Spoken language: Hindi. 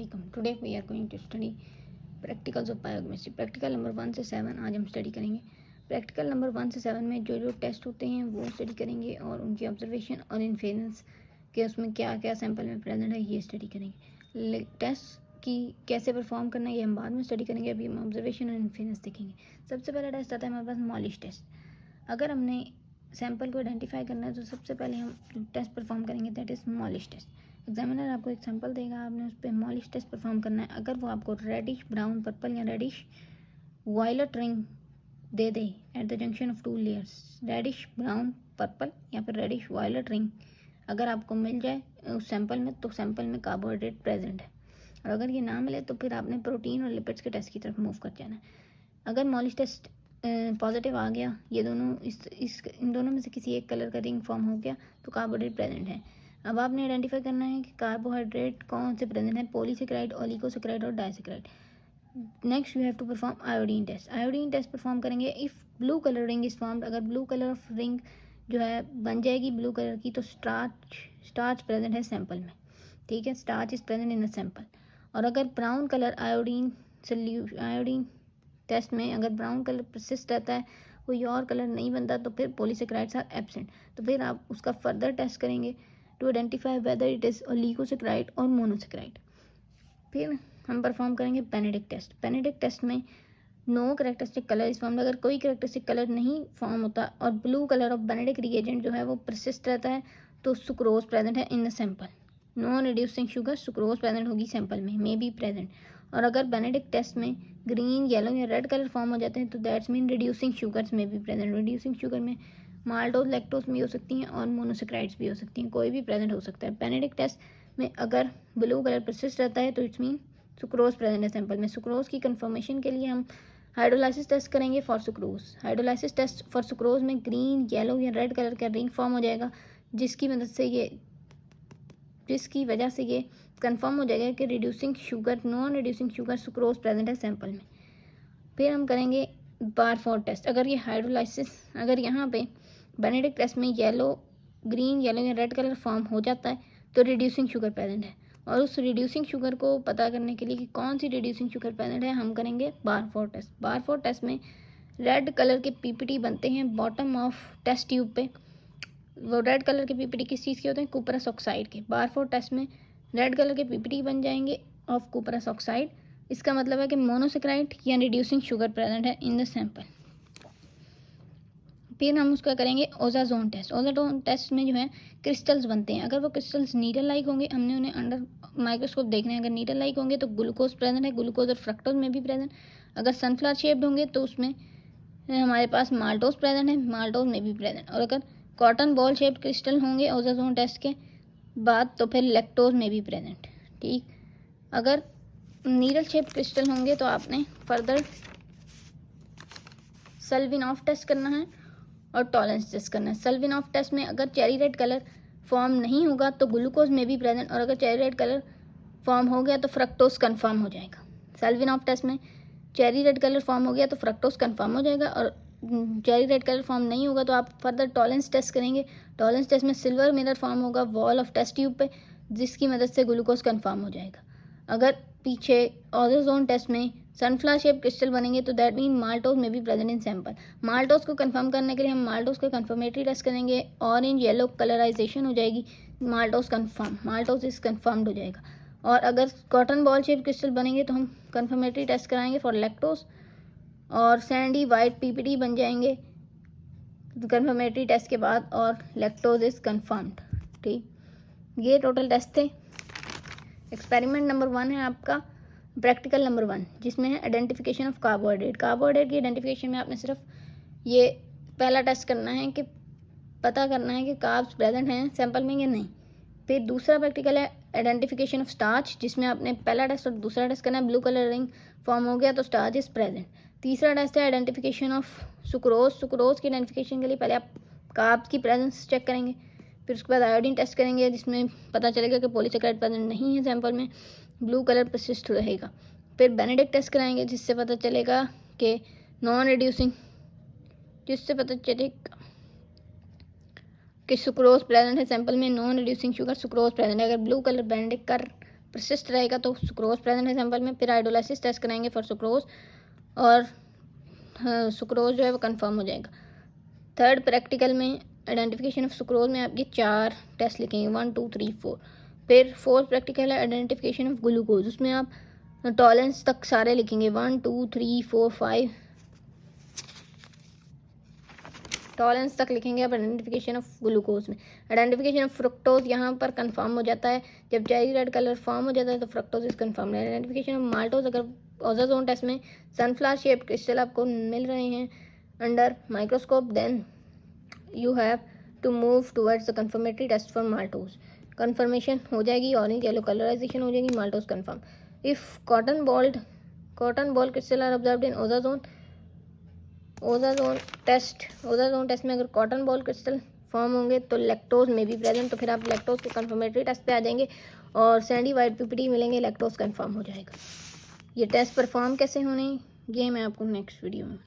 Assalamualaikum. Today we are going to study practicals of biochemistry. Practical number 1 से 7 आज हम स्टडी करेंगे. प्रैक्टिकल नंबर 1 से 7 में जो टेस्ट होते हैं वो स्टडी करेंगे और उनकी ऑब्जर्वेशन और इन्फेरेंस के उसमें क्या क्या सैंपल में प्रेजेंट है ये स्टडी करेंगे. टेस्ट की कैसे परफॉर्म करना है ये हम बाद में स्टडी करेंगे. अभी हम ऑब्जर्वेशन और इन्फेरेंस देखेंगे. सबसे पहला टेस्ट आता है हमारे पास मॉलिश टेस्ट. अगर हमने सैंपल को आइडेंटिफाई करना है तो सबसे पहले हम टेस्ट परफॉर्म करेंगे, that is Molisch test. Examiner आपको एक सैंपल देगा, आपने उस पर मॉलिश टेस्ट परफॉर्म करना है. अगर वो आपको रेडिश ब्राउन पर्पल या रेडिश वायलेट रिंग दे दे at the junction of two layers, reddish brown purple या फिर रेडिश वायलेट रिंग अगर आपको मिल जाए उस सैंपल में तो सैंपल में कार्बोहाइड्रेट प्रेजेंट है. और अगर ये ना मिले तो फिर आपने प्रोटीन और लिपिड्स के टेस्ट की तरफ मूव कर जाना है. अगर मॉलिश टेस्ट पॉजिटिव आ गया, ये दोनों इन दोनों में से किसी एक कलर का रिंग फॉर्म हो गया तो कार्बोहाइड्रेट प्रेजेंट है. अब आपने आइडेंटिफाई करना है कि कार्बोहाइड्रेट कौन से प्रेजेंट है, पॉलीसेकेराइड, ओलिगोसेकेराइड और disaccharide. Next you have to perform iodine test. Iodine test perform करेंगे. If blue colour ring is formed, अगर ब्लू कलर ऑफ रिंग जो है बन जाएगी ब्लू कलर की तो स्टार्च प्रेजेंट है सैंपल में. ठीक है, starch is present in the sample. और अगर ब्राउन कलर आयोडीन टेस्ट में अगर ब्राउन कलर परसिस्ट रहता है, कोई और कलर नहीं बनता तो फिर पॉलीसेकेराइड्स आर एब्सेंट. तो फिर आप उसका फर्दर टेस्ट करेंगे to identify whether it is oligosaccharide और मोनोसेकेराइड. फिर हम परफॉर्म करेंगे बेनेडिक्ट टेस्ट. बेनेडिक्ट टेस्ट में no characteristic colour is form. अगर कोई कैरेक्टरिस्टिक कलर नहीं फॉर्म होता और blue colour of Benedict reagent जो है वो परसिस्ट रहता है तो सुक्रोज प्रेजेंट है in the sample. Non reducing sugar sucrose present होगी सैंपल में, मे बी प्रेजेंट. और अगर बेनेडिक्ट टेस्ट में ग्रीन, येलो या रेड कलर फॉर्म हो जाते हैं तो दैट्स मीन रिड्यूसिंग शुगर्स में भी प्रेजेंट. रिड्यूसिंग शुगर में माल्टोज, लैक्टोज भी हो सकती हैं और मोनोसेकेराइड्स भी हो सकती हैं, कोई भी प्रेजेंट हो सकता है. बेनेडिक्ट टेस्ट में अगर ब्लू कलर परसिस्ट रहता है तो इट्स मीन सुक्रोज प्रेजेंट है सैंपल में. सुक्रोज की कंफर्मेशन के लिए हम हाइड्रोलाइसिस टेस्ट करेंगे for sucrose. Hydrolysis test for sucrose में ग्रीन, येलो या रेड कलर का रिंग फॉर्म हो जाएगा जिसकी वजह से ये कंफर्म हो जाएगा कि reducing sugar, non reducing sugar sucrose present है सैंपल में. फिर हम करेंगे बारफोर्ड टेस्ट. अगर ये हाइड्रोलाइसिस अगर यहाँ पे बेनेडिक्ट टेस्ट में ग्रीन, येलो या रेड कलर फॉर्म हो जाता है तो रिड्यूसिंग शुगर प्रेजेंट है. और उस रिड्यूसिंग शुगर को पता करने के लिए कि कौन सी रिड्यूसिंग शुगर प्रेजेंट है हम करेंगे बारफोर्ड टेस्ट. बारफोर्ड टेस्ट में रेड कलर के पीपीटी बनते हैं बॉटम ऑफ टेस्ट ट्यूब पे. वो रेड कलर के पीपीटी किस चीज़ के होते हैं, कुपरस ऑक्साइड के. बारफोर्ड टेस्ट में रेड कलर के पीपीटी बन जाएंगे ऑफ कुपरस ऑक्साइड. इसका मतलब है कि मोनोसेकेराइड या रिड्यूसिंग शुगर प्रेजेंट है इन द सैंपल. फिर हम उसका करेंगे ओजाजोन टेस्ट. ओजाजोन टेस्ट में जो है क्रिस्टल्स बनते हैं. अगर वो क्रिस्टल्स नीडल लाइक होंगे, हमने उन्हें अंडर माइक्रोस्कोप देखने हैं. अगर नीडल लाइक होंगे तो ग्लूकोज प्रेजेंट है, ग्लूकोज और फ्रक्टोज में भी प्रेजेंट. अगर सनफ्लावर शेप्ड होंगे तो उसमें हमारे पास माल्टोज प्रेजेंट है, माल्टोज में भी प्रेजेंट. और अगर कॉटन बॉल शेप्ड क्रिस्टल होंगे ओजाजोन टेस्ट के बाद तो फिर लैक्टोज में भी प्रेजेंट. ठीक, अगर नीडल शेप क्रिस्टल होंगे तो आपने फर्दर सल्विनॉफ टेस्ट करना है और टॉलरेंस टेस्ट करना है. सल्विनॉफ टेस्ट में अगर चेरी रेड कलर फॉर्म नहीं होगा तो ग्लूकोज में भी प्रेजेंट. और अगर चेरी रेड कलर फॉर्म हो गया तो फ्रक्टोज कन्फर्म हो जाएगा. सल्विनॉफ टेस्ट में चेरी रेड कलर फॉर्म हो गया तो फ्रक्टोज कन्फर्म हो जाएगा. और चेरी रेड कलर फॉर्म नहीं होगा तो आप फर्दर टॉलरेंस टेस्ट करेंगे. टॉलरेंस टेस्ट में सिल्वर मिरर फॉर्म होगा वॉल ऑफ टेस्ट ट्यूब पे जिसकी मदद से ग्लूकोज कन्फर्म हो जाएगा. अगर पीछे ओजाजोन टेस्ट में सनफ्लावर शेप क्रिस्टल बनेंगे तो दैट मीन माल्टोज में भी प्रेजेंट इन सैंपल. माल्टोज को कंफर्म करने के लिए हम माल्टोज का कंफर्मेटरी टेस्ट करेंगे. ऑरेंज येलो कलराइजेशन हो जाएगी, maltose confirm, maltose is confirmed हो जाएगा. और अगर कॉटन बॉल शेप क्रिस्टल बनेंगे तो हम कंफर्मेटरी टेस्ट कराएंगे फॉर लैक्टोज और सैंडी वाइट पीपीटी बन जाएंगे कंफर्मेटरी टेस्ट के बाद और लैक्टोज इज कंफर्म्ड. ठीक, ये टोटल टेस्ट थे. एक्सपेरिमेंट नंबर 1 है आपका प्रैक्टिकल नंबर 1 जिसमें है आइडेंटिफिकेशन ऑफ कार्बोहाइड्रेट. कार्बोहाइड्रेट की आइडेंटिफिकेशन में आपने सिर्फ ये पहला टेस्ट करना है कि पता करना है कि कार्ब्स प्रेजेंट हैं सैंपल में या नहीं. फिर दूसरा प्रैक्टिकल है आइडेंटिफिकेशन ऑफ स्टार्च जिसमें आपने पहला टेस्ट और दूसरा टेस्ट करना है. ब्लू कलर रिंग फॉर्म हो गया तो स्टार्च इज प्रेजेंट. तीसरा टेस्ट है आइडेंटिफिकेशन ऑफ सुक्रोज. सुक्रोज की आइडेंटिफिकेशन के लिए पहले आप कार्ब्स की प्रेजेंस चेक करेंगे. फिर उसके बाद आयोडीन टेस्ट करेंगे जिसमें पता चलेगा कि पॉलीसेकेराइड प्रेजेंट नहीं है सैंपल में, ब्लू कलर परसिस्ट रहेगा. फिर बेनेडिक्ट टेस्ट कराएंगे जिससे पता चलेगा कि नॉन रिड्यूसिंग जिससे पता चलेगा कि सुक्रोज प्रेजेंट है सैंपल में, non reducing sugar sucrose present है. अगर ब्लू कलर बेनेडिक्ट का परसिस्ट रहेगा तो सुक्रोज प्रेजेंट है सैंपल में। फिर हाइड्रोलाइसिस टेस्ट कराएंगे फॉर सुक्रोज और सुक्रोज जो है वो कंफर्म हो जाएगा। थर्ड प्रैक्टिकल में आइडेंटिफिकेशन ऑफ सुक्रोज में आप ये 4 टेस्ट लिखेंगे 1 2 3 4। फिर फोर्थ प्रैक्टिकल है आइडेंटिफिकेशन ऑफ ग्लूकोज, उसमें आप टॉलरेंस तक सारे लिखेंगे 1 2 3 4 5 टॉलरेंस तक लिखेंगे आप आइडेंटिफिकेशन ऑफ ग्लूकोज में। आइडेंटिफिकेशन ऑफ फ्रुक्टोज यहाँ पर कंफर्म हो जाता है, जब चेरी रेड कलर फॉर्म हो जाता है तो fructose is confirm. Identification of maltose, अगर ओज़ोन टेस्ट में सनफ्लावर शेप क्रिस्टल आपको मिल रहे हैं under microscope, then you have to move towards the confirmatory test for maltose. Confirmation हो जाएगी, ऑरेंज येलो कलराइजेशन हो जाएगी, maltose confirm. If cotton ball crystal are observed in ozone test में अगर कॉटन बॉल क्रिस्टल फॉर्म होंगे तो लैक्टोज में भी प्रेजेंट, तो फिर आप लैक्टोज के कंफर्मेटरी टेस्ट पे आ जाएंगे और सैंडी वाइट पीपीटी मिलेंगे, लैक्टोज कंफर्म हो जाएगा। ये टेस्ट परफॉर्म कैसे होने ये मैं आपको नेक्स्ट वीडियो में